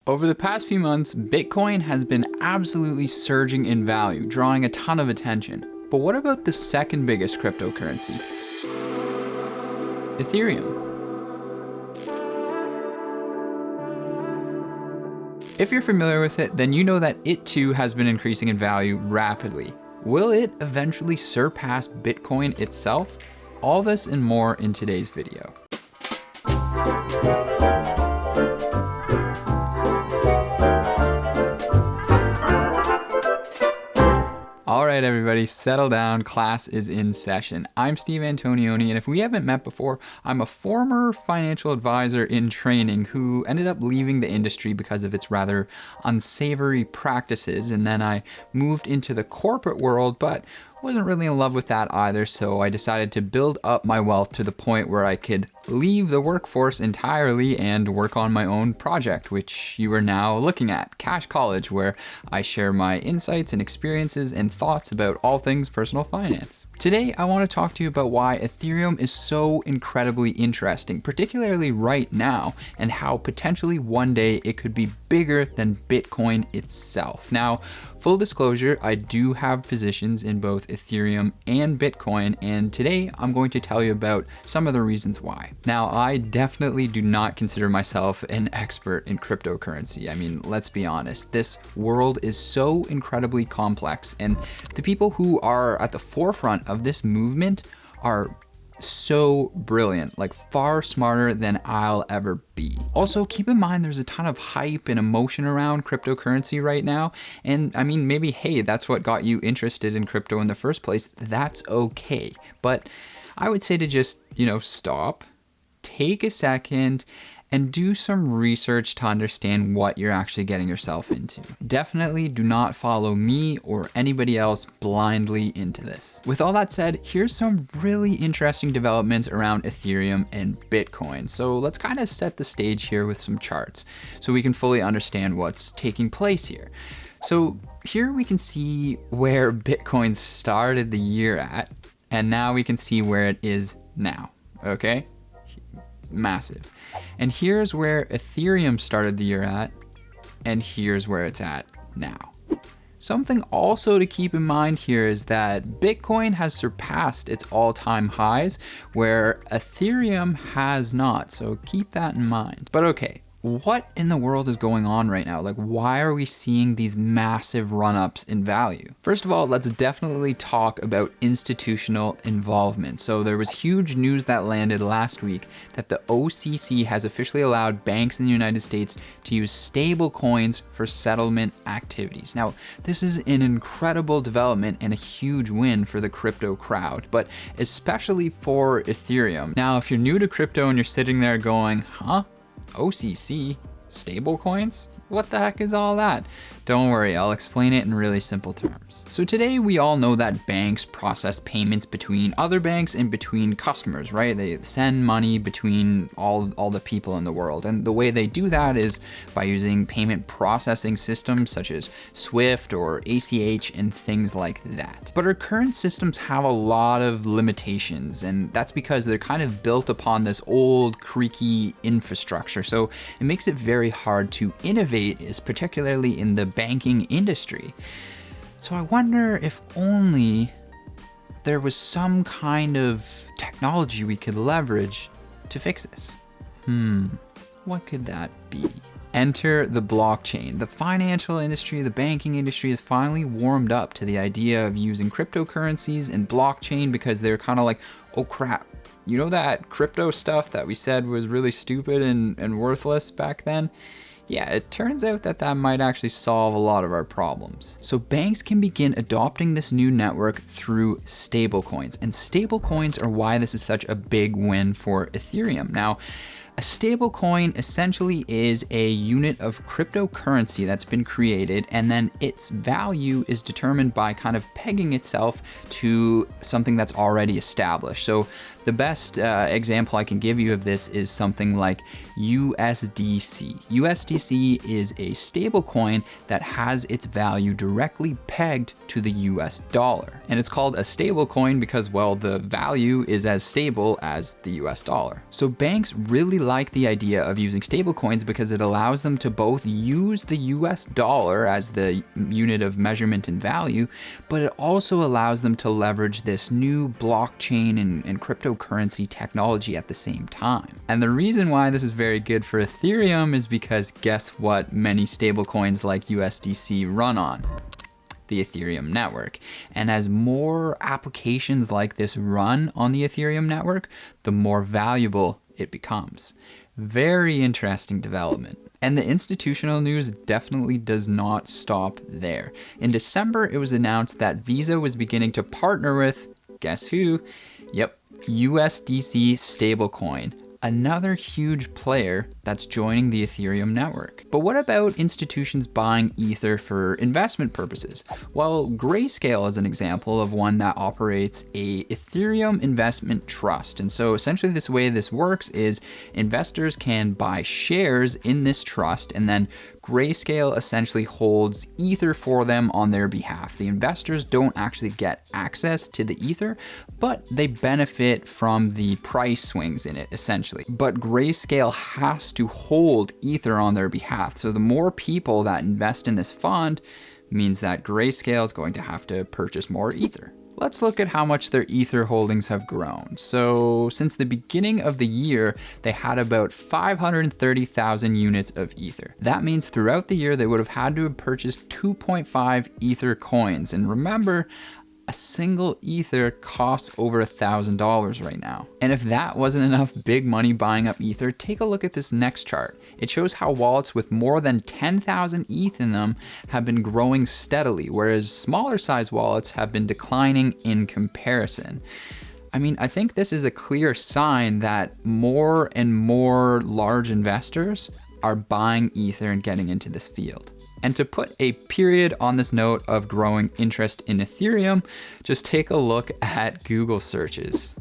Over the past few months, Bitcoin has been absolutely surging in value, drawing a ton of attention. But what about the second biggest cryptocurrency? Ethereum. If you're familiar with it, then you know that it too has been increasing in value rapidly. Will it eventually surpass Bitcoin itself? All this and more in today's video. All right, everybody, settle down. Class is in session. I'm Steve Antonioni, and if we haven't met before, I'm a former financial advisor in training who ended up leaving the industry because of its rather unsavory practices, and then I moved into the corporate world, but wasn't really in love with that either, so I decided to build up my wealth to the point where I could leave the workforce entirely and work on my own project, which you are now looking at, Cash College, where I share my insights and experiences and thoughts about all things personal finance. Today, I want to talk to you about why Ethereum is so incredibly interesting, particularly right now, and how potentially one day it could be bigger than Bitcoin itself. Now, full disclosure, I do have positions in both Ethereum and Bitcoin, and today I'm going to tell you about some of the reasons why. Now, I definitely do not consider myself an expert in cryptocurrency. I mean, let's be honest, this world is so incredibly complex, and the people who are at the forefront of this movement are so brilliant, like far smarter than I'll ever be. Also, keep in mind there's a ton of hype and emotion around cryptocurrency right now. And I mean, maybe, hey, that's what got you interested in crypto in the first place. That's okay. But I would say to just, stop, take a second, and do some research to understand what you're actually getting yourself into. Definitely do not follow me or anybody else blindly into this. With all that said, here's some really interesting developments around Ethereum and Bitcoin. So let's kind of set the stage here with some charts so we can fully understand what's taking place here. So here we can see where Bitcoin started the year at, and now we can see where it is now, okay? Massive. And here's where Ethereum started the year at, and here's where it's at now. Something also to keep in mind here is that Bitcoin has surpassed its all-time highs, where Ethereum has not, so keep that in mind. But okay, what in the world is going on right now? Like, why are we seeing these massive run-ups in value? First of all, let's definitely talk about institutional involvement. So there was huge news that landed last week that the OCC has officially allowed banks in the United States to use stable coins for settlement activities. Now, this is an incredible development and a huge win for the crypto crowd, but especially for Ethereum. Now, if you're new to crypto and you're sitting there going, huh? OCC? Stablecoins? What the heck is all that? Don't worry, I'll explain it in really simple terms. So today we all know that banks process payments between other banks and between customers, right? They send money between all the people in the world. And the way they do that is by using payment processing systems such as SWIFT or ACH and things like that. But our current systems have a lot of limitations, and that's because they're kind of built upon this old creaky infrastructure. So it makes it very hard to innovate, is particularly in the banking industry. So I wonder if only there was some kind of technology we could leverage to fix this. What could that be? Enter the blockchain. The financial industry, the banking industry has finally warmed up to the idea of using cryptocurrencies and blockchain because they're kind of like, oh crap, you know that crypto stuff that we said was really stupid and worthless back then? Yeah, it turns out that might actually solve a lot of our problems. So banks can begin adopting this new network through stablecoins, and stablecoins are why this is such a big win for Ethereum. Now, a stablecoin essentially is a unit of cryptocurrency that's been created, and then its value is determined by kind of pegging itself to something that's already established. So The best example I can give you of this is something like USDC. USDC is a stable coin that has its value directly pegged to the US dollar. And it's called a stable coin because, well, the value is as stable as the US dollar. So banks really like the idea of using stable coins because it allows them to both use the US dollar as the unit of measurement and value, but it also allows them to leverage this new blockchain and cryptocurrency technology at the same time. And the reason why this is very good for Ethereum is because guess what many stablecoins like USDC run on? The Ethereum network. And as more applications like this run on the Ethereum network, the more valuable it becomes. Very interesting development. And the institutional news definitely does not stop there. In December, it was announced that Visa was beginning to partner with, guess who? Yep, USDC stablecoin. Another huge player that's joining the Ethereum network. But what about institutions buying Ether for investment purposes? Well, Grayscale is an example of one that operates a Ethereum investment trust. And so essentially this way this works is investors can buy shares in this trust, and then Grayscale essentially holds Ether for them on their behalf. The investors don't actually get access to the Ether, but they benefit from the price swings in it, essentially. But Grayscale has to hold Ether on their behalf. So the more people that invest in this fund means that Grayscale is going to have to purchase more Ether. Let's look at how much their Ether holdings have grown. So since the beginning of the year, they had about 530,000 units of Ether. That means throughout the year, they would have had to have purchased 2.5 Ether coins. And remember, a single Ether costs over $1,000 right now. And if that wasn't enough big money buying up Ether, take a look at this next chart. It shows how wallets with more than 10,000 ETH in them have been growing steadily, whereas smaller size wallets have been declining in comparison. I mean, I think this is a clear sign that more and more large investors are buying Ether and getting into this field. And to put a period on this note of growing interest in Ethereum, just take a look at Google searches.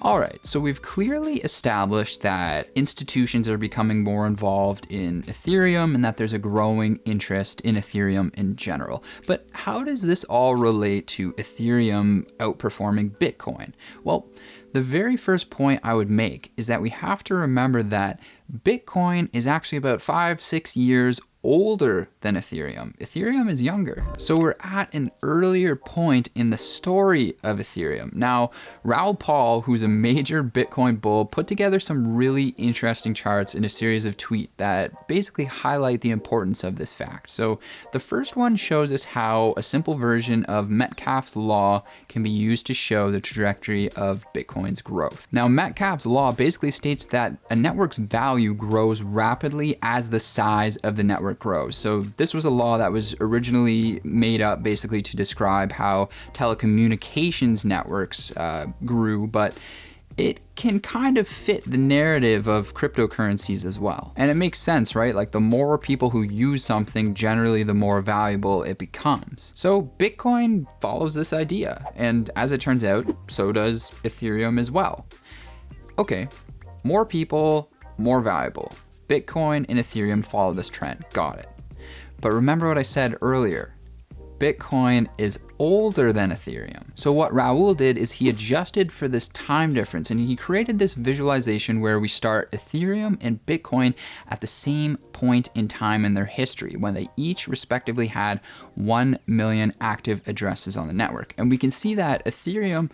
All right, so we've clearly established that institutions are becoming more involved in Ethereum and that there's a growing interest in Ethereum in general. But how does this all relate to Ethereum outperforming Bitcoin? Well, the very first point I would make is that we have to remember that Bitcoin is actually about 5-6 years older than Ethereum. Ethereum is younger. So we're at an earlier point in the story of Ethereum. Now, Raoul Pal, who's a major Bitcoin bull, put together some really interesting charts in a series of tweets that basically highlight the importance of this fact. So the first one shows us how a simple version of Metcalfe's law can be used to show the trajectory of Bitcoin's growth. Now, Metcalfe's law basically states that a network's value grows rapidly as the size of the network grows. So this was a law that was originally made up basically to describe how telecommunications networks grew, but it can kind of fit the narrative of cryptocurrencies as well. And it makes sense, right? Like the more people who use something, generally the more valuable it becomes. So Bitcoin follows this idea. And as it turns out, so does Ethereum as well. Okay, more people, more valuable. Bitcoin and Ethereum follow this trend. Got it. But remember what I said earlier. Bitcoin is older than Ethereum. So what Raoul did is he adjusted for this time difference and he created this visualization where we start Ethereum and Bitcoin at the same point in time in their history when they each respectively had 1 million active addresses on the network. And we can see that Ethereum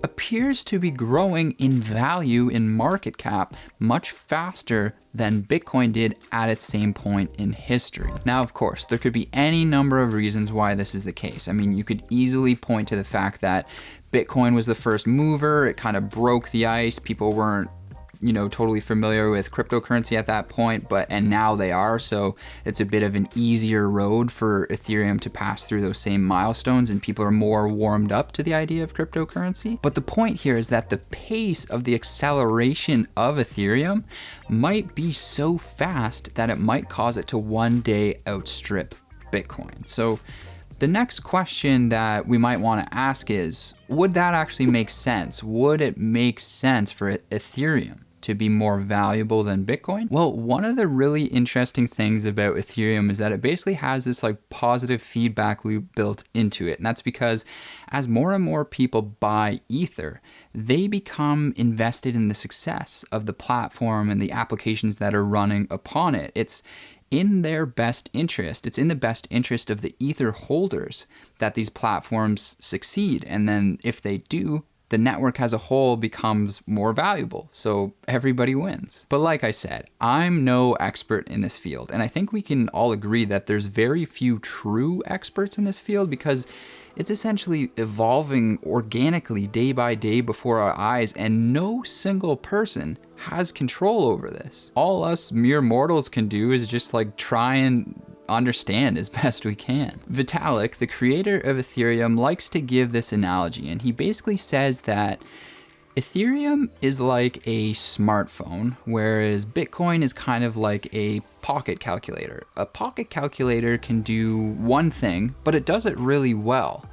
appears to be growing in value in market cap much faster than Bitcoin did at its same point in history. Now, of course, there could be any number of reasons why this is the case. I mean, you could easily point to the fact that Bitcoin was the first mover. It kind of broke the ice. People weren't totally familiar with cryptocurrency at that point, and now they are. So it's a bit of an easier road for Ethereum to pass through those same milestones and people are more warmed up to the idea of cryptocurrency. But the point here is that the pace of the acceleration of Ethereum might be so fast that it might cause it to one day outstrip Bitcoin. So The next question that we might want to ask is, would that actually make sense? Would it make sense for Ethereum to be more valuable than Bitcoin? Well, one of the really interesting things about Ethereum is that it basically has this like positive feedback loop built into it. And that's because as more and more people buy Ether, they become invested in the success of the platform and the applications that are running upon it. It's in their best interest. It's in the best interest of the Ether holders that these platforms succeed. And then if they do, the network as a whole becomes more valuable. So everybody wins. But like I said, I'm no expert in this field. And I think we can all agree that there's very few true experts in this field because it's essentially evolving organically day by day before our eyes, and no single person has control over this. All us mere mortals can do is just like try and understand as best we can. Vitalik, the creator of Ethereum, likes to give this analogy, and he basically says that Ethereum is like a smartphone, whereas Bitcoin is kind of like a pocket calculator. A pocket calculator can do one thing, but it does it really well.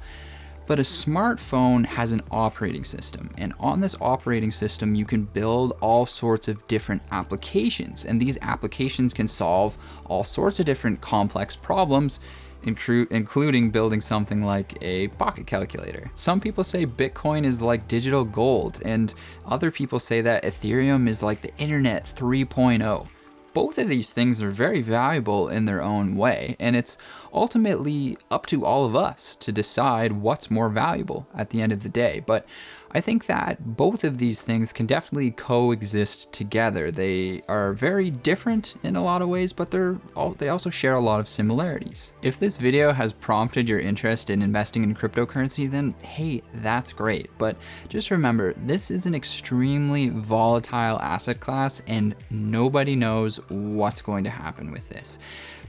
But a smartphone has an operating system, and on this operating system, you can build all sorts of different applications, and these applications can solve all sorts of different complex problems, including building something like a pocket calculator. Some people say Bitcoin is like digital gold, and other people say that Ethereum is like the internet 3.0. Both of these things are very valuable in their own way, and it's ultimately up to all of us to decide what's more valuable at the end of the day. But I think that both of these things can definitely coexist together. They are very different in a lot of ways, but they also share a lot of similarities. If this video has prompted your interest in investing in cryptocurrency, then hey, that's great. But just remember, this is an extremely volatile asset class, and nobody knows what's going to happen with this.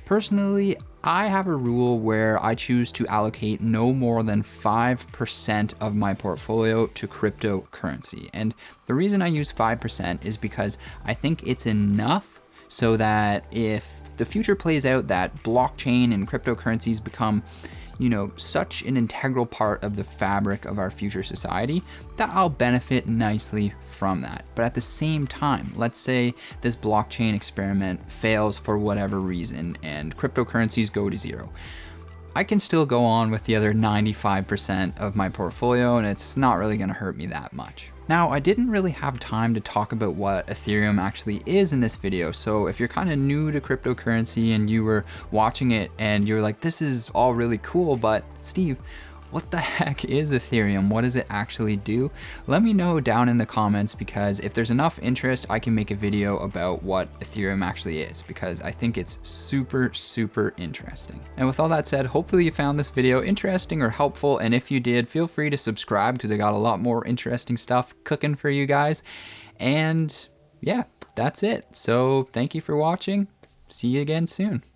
Personally, I have a rule where I choose to allocate no more than 5% of my portfolio to cryptocurrency. And the reason I use 5% is because I think it's enough so that if the future plays out that blockchain and cryptocurrencies become, such an integral part of the fabric of our future society, that I'll benefit nicely from that. But at the same time, let's say this blockchain experiment fails for whatever reason and cryptocurrencies go to zero. I can still go on with the other 95% of my portfolio, and it's not really going to hurt me that much. Now, I didn't really have time to talk about what Ethereum actually is in this video, so if you're kind of new to cryptocurrency and you were watching it and you're like, this is all really cool, but Steve, what the heck is Ethereum? What does it actually do? Let me know down in the comments, because if there's enough interest, I can make a video about what Ethereum actually is, because I think it's super, super interesting. And with all that said, hopefully you found this video interesting or helpful. And if you did, feel free to subscribe, because I got a lot more interesting stuff cooking for you guys. And yeah, that's it. So thank you for watching. See you again soon.